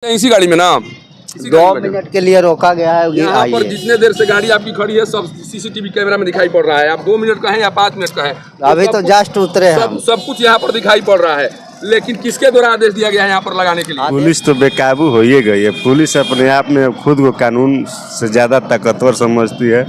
इसी गाड़ी में ना 2 मिनट के लिए रोका गया है। यहाँ पर जितने देर से गाड़ी आपकी खड़ी है सब सीसीटीवी कैमरा में दिखाई पड़ रहा है। आप 2 मिनट का है या 5 मिनट का है, अभी तो जस्ट उतरे हैं। सब कुछ यहाँ पर दिखाई पड़ रहा है, लेकिन किसके द्वारा आदेश दिया गया है यहाँ पर लगाने के लिए? पुलिस तो बेकाबू हो ही गई है। पुलिस अपने आप में खुद को कानून से ज्यादा ताकतवर समझती है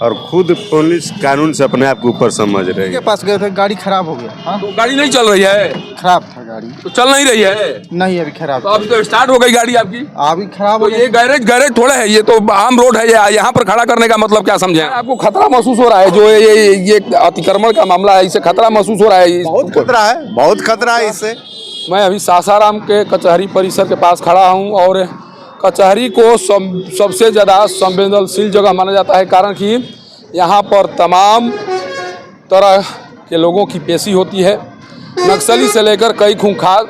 और खुद पुलिस कानून से अपने आप को ऊपर समझ रही है। के पास गए थे, गाड़ी खराब हो गया। तो गाड़ी नहीं चल रही है? खराब था गाड़ी, तो चल नहीं रही है? नहीं अभी खराब। तो अभी तो स्टार्ट हो गई गाड़ी आपकी, अभी खराब तो हो ये गैरेज थोड़ा है, ये तो आम रोड है। यहाँ पर खड़ा करने का मतलब क्या समझे? आपको खतरा महसूस हो रहा है जो ये अतिक्रमण का मामला है, इससे खतरा महसूस हो रहा है? बहुत खतरा है, बहुत खतरा है इससे। मैं अभी सासाराम के कचहरी परिसर के पास खड़ा हूं और कचहरी को सबसे ज़्यादा संवेदनशील जगह माना जाता है, कारण कि यहाँ पर तमाम तरह के लोगों की पेशी होती है। नक्सली से लेकर कई खूंखार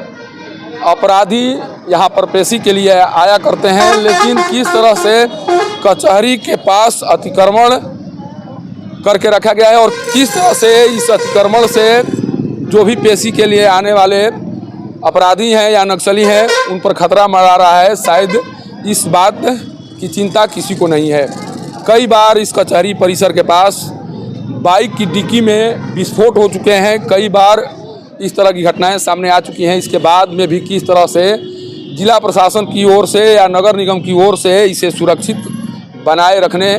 अपराधी यहाँ पर पेशी के लिए आया करते हैं, लेकिन किस तरह से कचहरी के पास अतिक्रमण करके रखा गया है और किस तरह से इस अतिक्रमण से जो भी पेशी के लिए आने वाले अपराधी हैं या नक्सली हैं उन पर खतरा मंडरा रहा है, शायद इस बात की चिंता किसी को नहीं है। कई बार इस कचहरी परिसर के पास बाइक की डिक्की में विस्फोट हो चुके हैं, कई बार इस तरह की घटनाएं सामने आ चुकी हैं। इसके बाद में भी किस तरह से जिला प्रशासन की ओर से या नगर निगम की ओर से इसे सुरक्षित बनाए रखने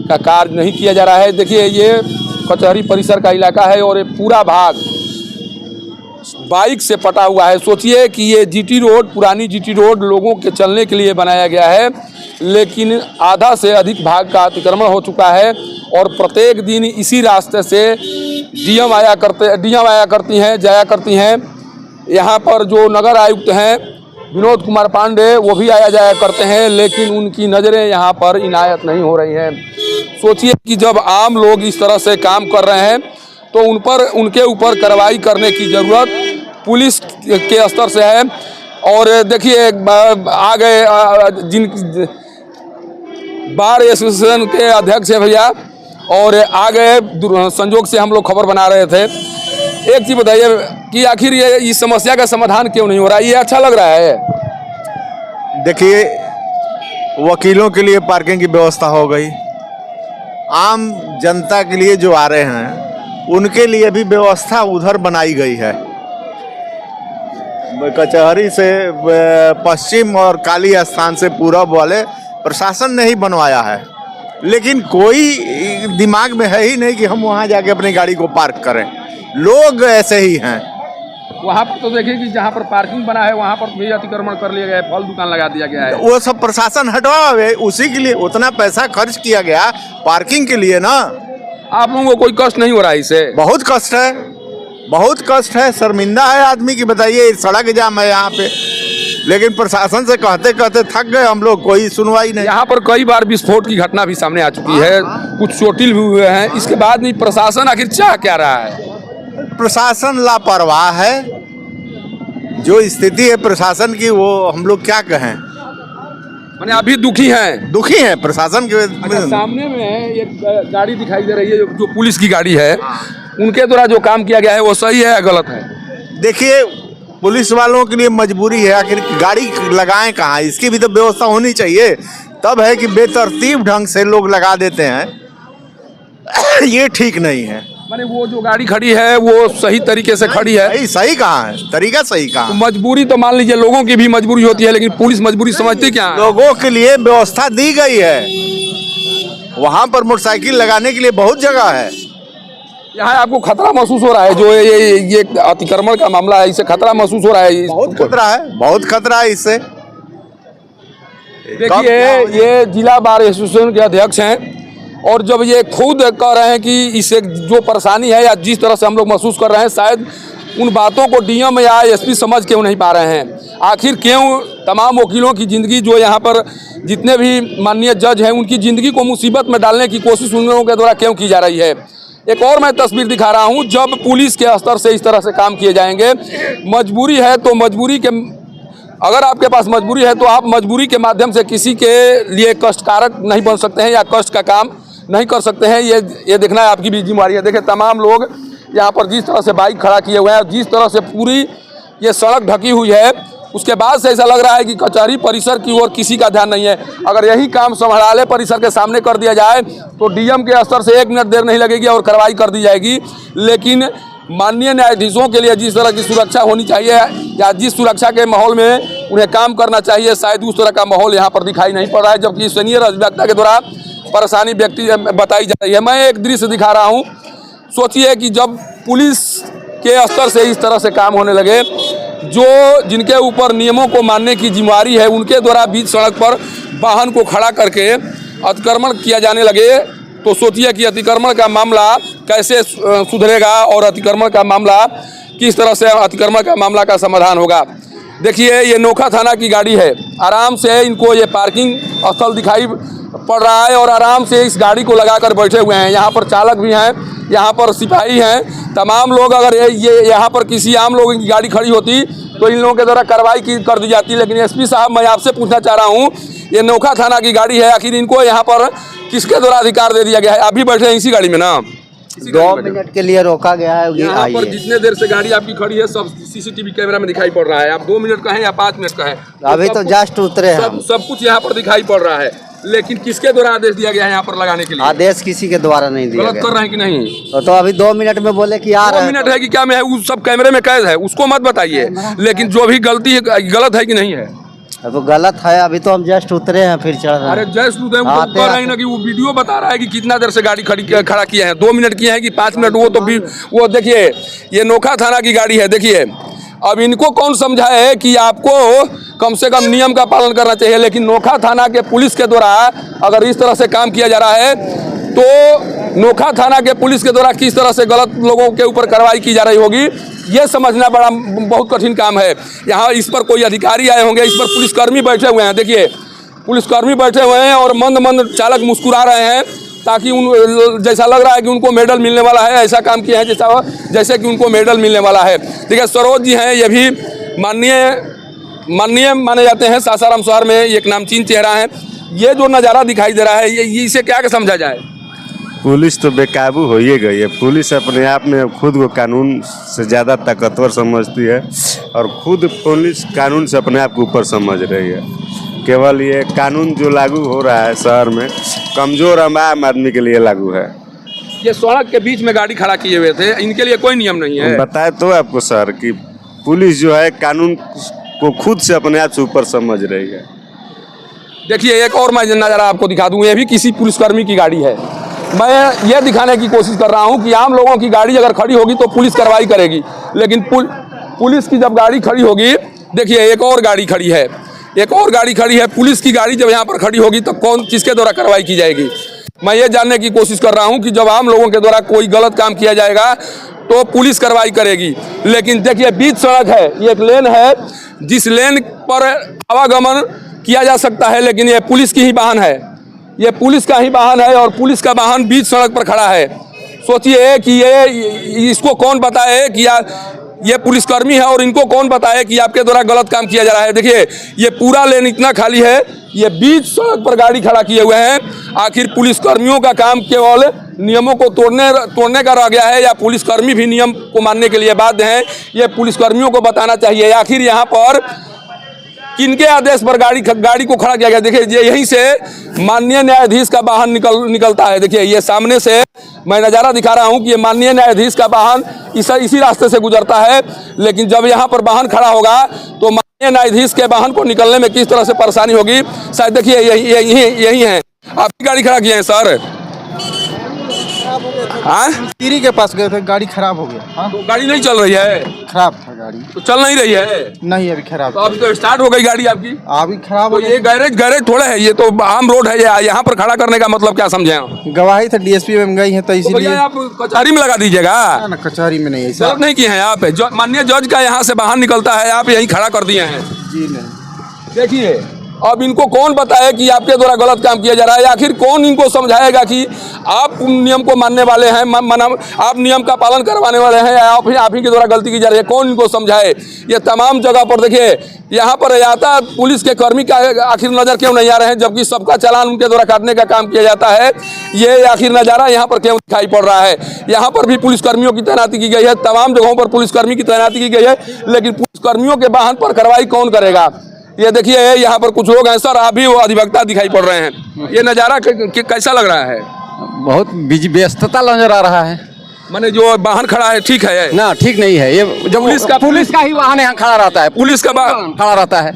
का कार्य नहीं किया जा रहा है। देखिए, ये कचहरी परिसर का इलाका है और ये पूरा भाग बाइक से पटा हुआ है। सोचिए कि ये जीटी रोड, पुरानी जीटी रोड लोगों के चलने के लिए बनाया गया है, लेकिन आधा से अधिक भाग का अतिक्रमण हो चुका है और प्रत्येक दिन इसी रास्ते से डीएम आया करती हैं, जाया करती हैं। यहाँ पर जो नगर आयुक्त हैं विनोद कुमार पांडे, वो भी आया जाया करते हैं, लेकिन उनकी नज़रें यहाँ पर इनायत नहीं हो रही हैं। सोचिए कि जब आम लोग इस तरह से काम कर रहे हैं तो उनके ऊपर कार्रवाई करने की ज़रूरत पुलिस के स्तर से है। और देखिए, आ गए जिन बार एसोसिएशन के अध्यक्ष है भैया, और आ गए संजोग से हम लोग खबर बना रहे थे। एक चीज़ बताइए कि आखिर ये इस समस्या का समाधान क्यों नहीं हो रहा है? ये अच्छा लग रहा है। देखिए, वकीलों के लिए पार्किंग की व्यवस्था हो गई, आम जनता के लिए जो आ रहे हैं उनके लिए भी व्यवस्था उधर बनाई गई है। कचहरी से पश्चिम और काली स्थान से पूरब वाले प्रशासन ने ही बनवाया है, लेकिन कोई दिमाग में है ही नहीं कि हम वहां जाके अपनी गाड़ी को पार्क करें। लोग ऐसे ही हैं। वहाँ पर तो देखिए कि जहाँ पर पार्किंग बना है वहाँ पर भी अतिक्रमण कर लिया गया है, फल दुकान लगा दिया गया है। वो सब प्रशासन हटवावे, उसी के लिए उतना पैसा खर्च किया गया पार्किंग के लिए ना। आप लोगों को कोई कष्ट नहीं हो रहा है इससे? बहुत कष्ट है, बहुत कष्ट है, शर्मिंदा है आदमी की। बताइए, सड़क जाम है यहाँ पे, लेकिन प्रशासन से कहते कहते थक गए हम लोग, कोई सुनवाई नहीं। यहाँ पर कई बार विस्फोट की घटना भी सामने आ चुकी है, कुछ चोटिल भी हुए हैं। इसके बाद भी प्रशासन आखिर चाह क्या रहा है? प्रशासन लापरवाह है। जो स्थिति है प्रशासन की, वो हम लोग क्या कहें। मैंने अभी दुखी हैं प्रशासन के। अच्छा, सामने में एक गाड़ी दिखाई दे रही है जो पुलिस की गाड़ी है, उनके द्वारा जो काम किया गया है वो सही है या गलत है? देखिए, पुलिस वालों के लिए मजबूरी है, आखिर गाड़ी लगाएं कहाँ, इसकी भी तो व्यवस्था होनी चाहिए। तब है कि बेतरतीब ढंग से लोग लगा देते हैं, ये ठीक नहीं है। माने वो जो गाड़ी खड़ी है वो सही तरीके से खड़ी है? सही कहाँ है, तरीका सही कहाँ? तो मजबूरी तो मान लीजिए लोगों की भी मजबूरी होती है, लेकिन पुलिस मजबूरी समझती क्या है? लोगों के लिए व्यवस्था दी गई है, वहाँ पर मोटरसाइकिल लगाने के लिए बहुत जगह है। यहाँ आपको खतरा महसूस हो रहा है जो ये अतिक्रमण का मामला है, इससे खतरा महसूस हो रहा है? बहुत खतरा है, बहुत खतरा है इससे। देखिए, ये जिला बार एसोसिएशन के अध्यक्ष हैं और जब ये खुद कह रहे हैं कि इससे जो परेशानी है या जिस तरह से हम लोग महसूस कर रहे हैं, शायद उन बातों को डीएम या एसपी समझ क्यों नहीं पा रहे हैं। आखिर क्यों तमाम वकीलों की ज़िंदगी, जो यहाँ पर जितने भी माननीय जज हैं, उनकी ज़िंदगी को मुसीबत में डालने की कोशिश उन लोगों के द्वारा क्यों की जा रही है? एक और मैं तस्वीर दिखा रहा हूँ, जब पुलिस के स्तर से इस तरह से काम किए जाएंगे, मजबूरी है तो मजबूरी के, अगर आपके पास मजबूरी है तो आप मजबूरी के माध्यम से किसी के लिए कष्टकारक नहीं बन सकते हैं या कष्ट का काम नहीं कर सकते हैं। ये देखना है आपकी भी जिम्मेदारी है। देखिए, तमाम लोग यहाँ पर जिस तरह से बाइक खड़ा किए हुए हैं, जिस तरह से पूरी ये सड़क ढकी हुई है, उसके बाद से ऐसा लग रहा है कि कचहरी परिसर की ओर किसी का ध्यान नहीं है। अगर यही काम संग्रहालय परिसर के सामने कर दिया जाए तो डीएम के स्तर से 1 मिनट देर नहीं लगेगी और कार्रवाई कर दी जाएगी। लेकिन माननीय न्यायाधीशों के लिए जिस तरह की सुरक्षा होनी चाहिए या जिस सुरक्षा के माहौल में उन्हें काम करना चाहिए, शायद उस तरह का माहौल यहाँ पर दिखाई नहीं पड़ रहा है। जबकि सीनियर अधिवक्ता के द्वारा परेशानी व्यक्ति बताई जा रही है। मैं एक दृश्य दिखा रहा हूँ। सोचिए कि जब पुलिस के स्तर से इस तरह से काम होने लगे, जो जिनके ऊपर नियमों को मानने की जिम्मेदारी है, उनके द्वारा बीच सड़क पर वाहन को खड़ा करके अतिक्रमण किया जाने लगे, तो सोचिए कि अतिक्रमण का मामला कैसे सुधरेगा और अतिक्रमण का मामला किस तरह से अतिक्रमण का मामला का समाधान होगा। देखिए, ये नोखा थाना की गाड़ी है। आराम से इनको ये पार्किंग स्थल दिखाई पड़ रहा है और आराम से इस गाड़ी को लगाकर बैठे हुए हैं। यहाँ पर चालक भी हैं, यहाँ पर सिपाही हैं, तमाम लोग। अगर ये यहाँ पर किसी आम लोगों की गाड़ी खड़ी होती तो इन लोगों के द्वारा कार्रवाई कर दी जाती। लेकिन एसपी साहब, मैं आपसे पूछना चाह रहा हूँ, ये नोखा थाना की गाड़ी है, आखिर इनको यहाँ पर किसके द्वारा अधिकार दे दिया गया है? आप भी बैठे हैं इसी गाड़ी में ना? 2 मिनट के लिए रोका गया है। यहाँ पर जितने देर से गाड़ी आपकी खड़ी है सब सीसीटीवी कैमरा में दिखाई पड़ रहा है। आप 2 मिनट का है या 5 मिनट का है, अभी तो जस्ट उतरे हैं। सब कुछ यहाँ पर दिखाई पड़ रहा है। लेकिन किसके द्वारा आदेश दिया गया है यहाँ पर लगाने के लिए? आदेश किसी के द्वारा नहीं दिया गलत गया। कर रहे हैं कि नहीं? तो अभी 2 मिनट में बोले कि आ रहे 2 हैं। मिनट है कि क्या में है, उस सब कैमरे में कैद है, उसको मत बताइए। लेकिन जो भी गलती है, गलत है कि नहीं है? तो गलत है। अभी तो हम जस्ट उतरे हैं, फिर चढ़ रहे अरे हैं। जस्ट उतरे वो तो कह रहे हैं ना कि वो वीडियो बता रहा है कि कितना देर से गाड़ी खड़ा किया है। 2 मिनट किए हैं कि 5 मिनट, वो तो भी वो देखिए, ये नोखा थाना की गाड़ी है। देखिए, अब इनको कौन समझाए कि आपको कम से कम नियम का पालन करना चाहिए। लेकिन नोखा थाना के पुलिस के द्वारा अगर इस तरह से काम किया जा रहा है तो नोखा थाना के पुलिस के द्वारा किस तरह से गलत लोगों के ऊपर कार्रवाई की जा रही होगी, ये समझना बहुत कठिन काम है। यहाँ इस पर कोई अधिकारी आए होंगे, इस पर पुलिसकर्मी बैठे हुए हैं। देखिए, पुलिसकर्मी बैठे हुए हैं और मंद मंद चालक मुस्कुरा रहे हैं, ताकि उन जैसा लग रहा है कि उनको मेडल मिलने वाला है। ऐसा काम किया है जैसे कि उनको मेडल मिलने वाला है। देखिए, सरोज जी हैं, ये भी माननीय माने जाते हैं। सासाराम शहर में एक नामचीन चेहरा है। ये जो नज़ारा दिखाई दे रहा है, ये इसे क्या समझा जाए? पुलिस तो बेकाबू हो ही गई है। पुलिस अपने आप में खुद को कानून से ज़्यादा ताकतवर समझती है और खुद पुलिस कानून से अपने आप को ऊपर समझ रही है। केवल ये कानून जो लागू हो रहा है शहर में, कमज़ोर आम आदमी के लिए लागू है। ये सड़क के बीच में गाड़ी खड़ा किए हुए थे, इनके लिए कोई नियम नहीं है। बताए तो आपको सर कि पुलिस जो है कानून को खुद से अपने आप से ऊपर समझ रही है। देखिए, एक और मैं नज़ारा आपको दिखा दूँ। ये भी किसी पुलिसकर्मी की गाड़ी है। मैं ये दिखाने की कोशिश कर रहा हूँ कि आम लोगों की गाड़ी अगर खड़ी होगी तो पुलिस कार्रवाई करेगी। लेकिन पुलिस की जब गाड़ी खड़ी होगी, देखिए एक और गाड़ी खड़ी है, एक और गाड़ी खड़ी है। पुलिस की गाड़ी जब यहाँ पर खड़ी होगी तो कौन किसके द्वारा कार्रवाई की जाएगी? मैं ये जानने की कोशिश कर रहा हूँ कि जब आम लोगों के द्वारा कोई गलत काम किया जाएगा तो पुलिस कार्रवाई करेगी। लेकिन देखिए, बीच सड़क है, ये एक लेन है जिस लेन पर आवागमन किया जा सकता है, लेकिन ये पुलिस की ही वाहन है, ये पुलिस का ही वाहन है और पुलिस का वाहन बीच सड़क पर खड़ा है। सोचिए कि ये इसको कौन बताए कि ये पुलिसकर्मी है और इनको कौन बताए कि आपके द्वारा गलत काम किया जा रहा है। देखिए, ये पूरा लेन इतना खाली है, ये बीच सड़क पर गाड़ी खड़ा किए हुए हैं। आखिर पुलिसकर्मियों का काम केवल नियमों को तोड़ने का रह गया है या पुलिसकर्मी भी नियम को मानने के लिए बाध्य हैं? ये पुलिसकर्मियों को बताना चाहिए। आखिर यहाँ पर किनके आदेश पर गाड़ी को खड़ा किया गया? देखिए, यहीं से माननीय न्यायाधीश का वाहन निकलता है। देखिए, ये सामने से मैं नज़ारा दिखा रहा हूँ कि ये माननीय न्यायाधीश का वाहन इसी रास्ते से गुजरता है। लेकिन जब यहाँ पर वाहन खड़ा होगा तो माननीय न्यायाधीश के वाहन को निकलने में किस तरह से परेशानी होगी, शायद देखिए यही है। आपकी गाड़ी खड़ा किए हैं सर? हाँ, मिस्त्री के पास गए थे, गाड़ी खराब हो गया। हाँ, तो गाड़ी नहीं चल रही है? खराब था गाड़ी, तो चल नहीं रही है? नहीं अभी खराब। तो अभी तो स्टार्ट हो गई गाड़ी आपकी? अभी खराब तो हो ये गैरेज थोड़ा है, ये तो आम रोड है। यहाँ पर खड़ा करने का मतलब क्या समझे? गवाही तो डीएसपी में गई है, तो इसीलिए आप कचहरी में लगा दीजिएगा ना, कचहरी में नहीं ऐसा। गलत नहीं किए हैं आप। माननीय जज का यहाँ से वाहन निकलता है, आप यहीं खड़ा कर दिए हैं। जी नहीं। देखिए, अब इनको कौन बताए कि आपके द्वारा गलत काम किया जा रहा है? आखिर कौन इनको समझाएगा कि आप नियम को मानने वाले हैं, आप नियम का पालन करवाने वाले हैं, आप ही के द्वारा गलती की जा रही है? कौन इनको समझाए? ये तमाम जगह पर देखिए, यहाँ पर यातायात पुलिस के कर्मी का आखिर नज़र क्यों नहीं आ रहे हैं, जबकि सबका चालान उनके द्वारा काटने का काम किया जाता है? ये आखिर नज़ारा यहाँ पर क्यों दिखाई पड़ रहा है? यहाँ पर भी पुलिसकर्मियों की तैनाती की गई है, तमाम जगहों पर पुलिसकर्मी की तैनाती की गई है, लेकिन पुलिसकर्मियों के वाहन पर कार्रवाई कौन करेगा? ये देखिए, यहाँ पर कुछ लोग हैं सर, अभी वो अधिवक्ता दिखाई पड़ रहे हैं। ये नज़ारा कैसा लग रहा है? बहुत व्यस्तता नजर आ रहा है। माने जो वाहन खड़ा है ठीक है ना, ठीक नहीं है। ये जब पुलिस का ही वाहन यहाँ खड़ा रहता है, पुलिस का वाहन खड़ा रहता है,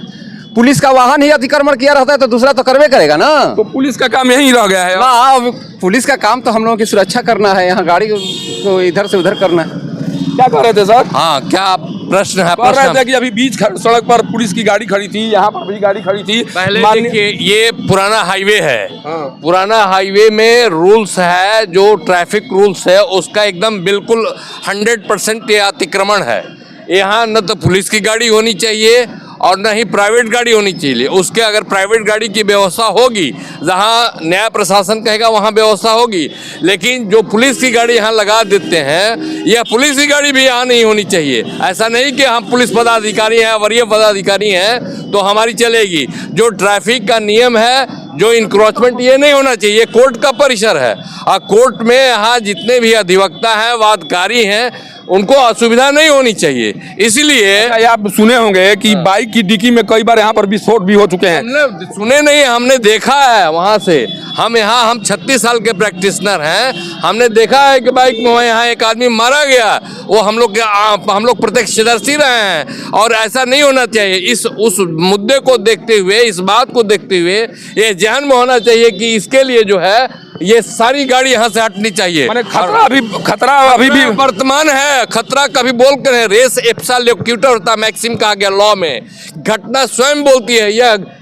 पुलिस का वाहन ही अतिक्रमण किया रहता है, तो दूसरा तो करवे करेगा ना। तो पुलिस का काम यही रह गया है। ना, पुलिस का काम तो हम लोगों की सुरक्षा करना है, यहाँ गाड़ी को इधर से उधर करना है। क्या कह रहे थे सर? हाँ, क्या प्रश्न है? कह रहे थे कि अभी बीच सड़क पर पुलिस की गाड़ी खड़ी थी, यहाँ पर भी गाड़ी खड़ी थी। पहले देखिए, ये पुराना हाईवे है। हाँ। पुराना हाईवे में रूल्स है, जो ट्रैफिक रूल्स है उसका एकदम बिल्कुल 100% ये अतिक्रमण है। यहाँ न तो पुलिस की गाड़ी होनी चाहिए और न ही प्राइवेट गाड़ी होनी चाहिए। उसके अगर प्राइवेट गाड़ी की व्यवस्था होगी, जहाँ न्याय प्रशासन कहेगा वहाँ व्यवस्था होगी, लेकिन जो पुलिस की गाड़ी यहाँ लगा देते हैं, यह पुलिस की गाड़ी भी यहाँ नहीं होनी चाहिए। ऐसा नहीं कि हम पुलिस पदाधिकारी हैं, वरीय पदाधिकारी हैं तो हमारी चलेगी। जो ट्रैफिक का नियम है, जो इंक्रोचमेंट, ये नहीं होना चाहिए। कोर्ट का परिसर है और कोर्ट में यहाँ जितने भी अधिवक्ता हैं, वादकारी हैं, उनको असुविधा नहीं होनी चाहिए। इसीलिए आप सुने होंगे कि बाइक की डिक्की में कई बार यहाँ पर विस्फोट भी हो चुके हैं। हमने सुने नहीं, हमने देखा है वहाँ से। हम 36 साल के प्रैक्टिशनर हैं, हमने देखा है कि बाइक में यहाँ एक आदमी मारा गया, वो हम लोग प्रत्यक्षदर्शी रहे हैं। और ऐसा नहीं होना चाहिए। उस मुद्दे को देखते हुए, इस बात को देखते हुए ये ध्यान में होना चाहिए कि इसके लिए जो है ये सारी गाड़ी यहाँ से हटनी चाहिए। माने खतरा अभी भी वर्तमान है। खतरा कभी बोल कर है, रेस एप्सा लोक्यूटर होता है, मैक्सिम कहा गया लॉ में। घटना स्वयं बोलती है,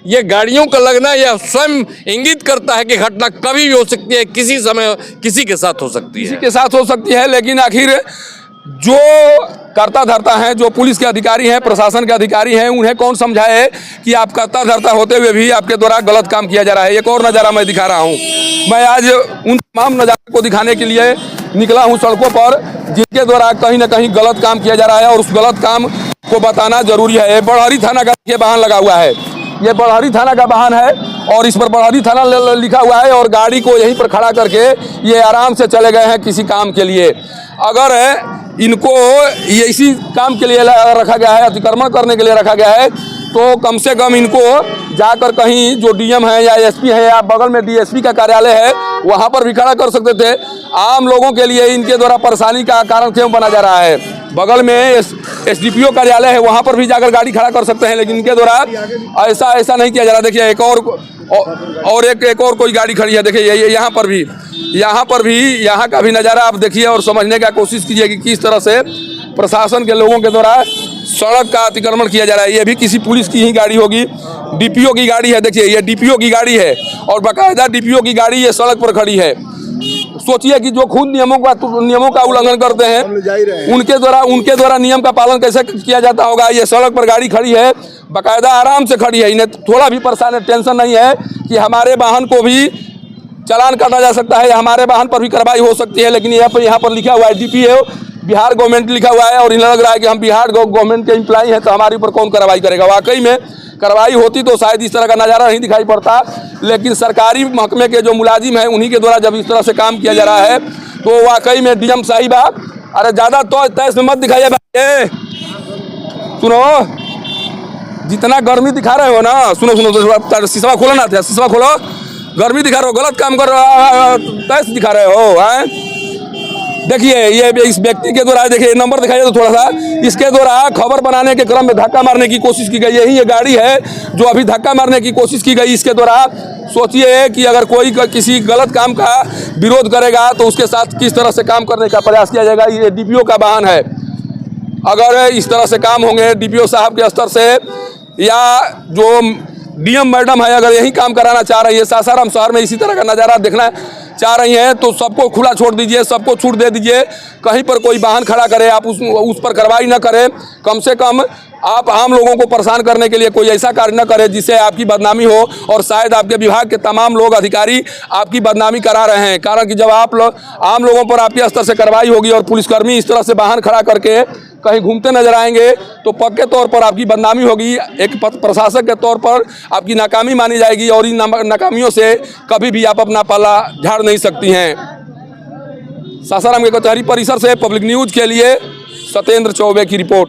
ये गाड़ियों का लगना यह स्वयं इंगित करता है कि घटना कभी भी हो सकती है, किसी समय किसी के साथ हो सकती है, किसी के साथ हो सकती है। लेकिन आखिर जो करता धरता है, जो पुलिस के अधिकारी हैं, प्रशासन के अधिकारी हैं, उन्हें कौन समझाए कि आप करता धरता होते हुए भी आपके द्वारा गलत काम किया जा रहा है? एक और नज़ारा मैं दिखा रहा हूँ। मैं आज उन तमाम नज़ारों को दिखाने के लिए निकला हूँ सड़कों पर, जिनके द्वारा कहीं ना कहीं गलत काम किया जा रहा है, और उस गलत काम को बताना जरूरी है। ये बड़हरी थाना का ये वाहन लगा हुआ है, ये बड़हरी थाना का वाहन है, और इस पर बड़हरी थाना लिखा हुआ है, और गाड़ी को यहीं पर खड़ा करके ये आराम से चले गए हैं किसी काम के लिए। अगर इनको ये इसी काम के लिए रखा गया है, अतिक्रमण करने के लिए रखा गया है, तो कम से कम इनको जाकर कहीं जो डीएम है या एसपी है या बगल में डीएसपी का कार्यालय है, वहाँ पर भी खड़ा कर सकते थे। आम लोगों के लिए इनके द्वारा परेशानी का कारण क्यों बना जा रहा है? बगल में एसडीपीओ कार्यालय है, वहाँ पर भी जाकर गाड़ी खड़ा कर सकते हैं, लेकिन इनके द्वारा ऐसा नहीं किया जा रहा। देखिए, एक और कोई गाड़ी खड़ी है। देखिए, यहाँ पर भी यहाँ का भी नज़ारा आप देखिए और समझने का कोशिश कीजिए कि किस तरह से प्रशासन के लोगों के द्वारा सड़क का अतिक्रमण किया जा रहा है। ये भी किसी पुलिस की ही गाड़ी होगी, डीपीओ की गाड़ी है। देखिए, ये डीपीओ की गाड़ी है, और बाकायदा डीपीओ की गाड़ी ये सड़क पर खड़ी है। सोचिए कि जो खुद नियमों का उल्लंघन करते हैं, उनके द्वारा नियम का पालन कैसे किया जाता होगा? ये सड़क पर गाड़ी खड़ी है, बाकायदा आराम से खड़ी है, इन्हें थोड़ा भी परेशान टेंशन नहीं है कि हमारे वाहन को भी चालान काटा जा सकता है या हमारे वाहन पर भी कार्रवाई हो सकती है। लेकिन यहाँ पर लिखा हुआ है डीपीओ, बिहार गवर्नमेंट लिखा हुआ है, और इन्हें लग रहा है कि हम बिहार गवर्नमेंट के एम्प्लॉई हैं, तो हमारे ऊपर कौन कार्रवाई करेगा? वाकई में कार्रवाई होती तो शायद इस तरह का नज़ारा नहीं दिखाई पड़ता, लेकिन सरकारी महकमे के जो मुलाजिम हैं, उन्हीं के द्वारा जब इस तरह से काम किया जा रहा है, तो वाकई में डीएम साहिबा, अरे ज़्यादा तो तेज में मत दिखाइए भाई। सुनो, जितना गर्मी दिखा रहे हो ना, सुनो, शीशा खोलो ना, शीशा खोलो, गर्मी दिखा रहे हो, गलत काम कर तेज दिखा रहे हो, हैं? देखिए, ये इस व्यक्ति के द्वारा, देखिए नंबर दिखाइए तो थोड़ा सा, इसके द्वारा खबर बनाने के क्रम में धक्का मारने की कोशिश की गई। यही ये गाड़ी है जो अभी धक्का मारने की कोशिश की गई। इसके द्वारा सोचिए कि अगर कोई किसी गलत काम का विरोध करेगा तो उसके साथ किस तरह से काम करने का प्रयास किया जाएगा। ये डीपीओ का वाहन है, अगर इस तरह से काम होंगे डीपीओ साहब के स्तर से, या जो डीएम मैडम है, अगर यही काम कराना चाह रही है, सासाराम शहर में इसी तरह का नज़ारा देखना चाह रही हैं, तो सबको खुला छोड़ दीजिए, सबको छूट दे दीजिए। कहीं पर कोई वाहन खड़ा करे, आप उस पर कार्रवाई न करें। कम से कम आप आम लोगों को परेशान करने के लिए कोई ऐसा कार्य न करें जिससे आपकी बदनामी हो, और शायद आपके विभाग के तमाम लोग अधिकारी आपकी बदनामी करा रहे हैं। कारण कि जब आप आम लोगों पर आपके स्तर से कार्रवाई होगी और पुलिसकर्मी इस तरह से वाहन खड़ा करके कहीं घूमते नजर आएंगे, तो पक्के तौर पर आपकी बदनामी होगी। एक प्रशासक के तौर पर आपकी नाकामी मानी जाएगी, और इन नाकामियों से कभी भी आप अपना पल्ला झाड़ नहीं सकती हैं। सासाराम के कचहरी परिसर से पब्लिक न्यूज़ के लिए सत्येंद्र चौबे की रिपोर्ट।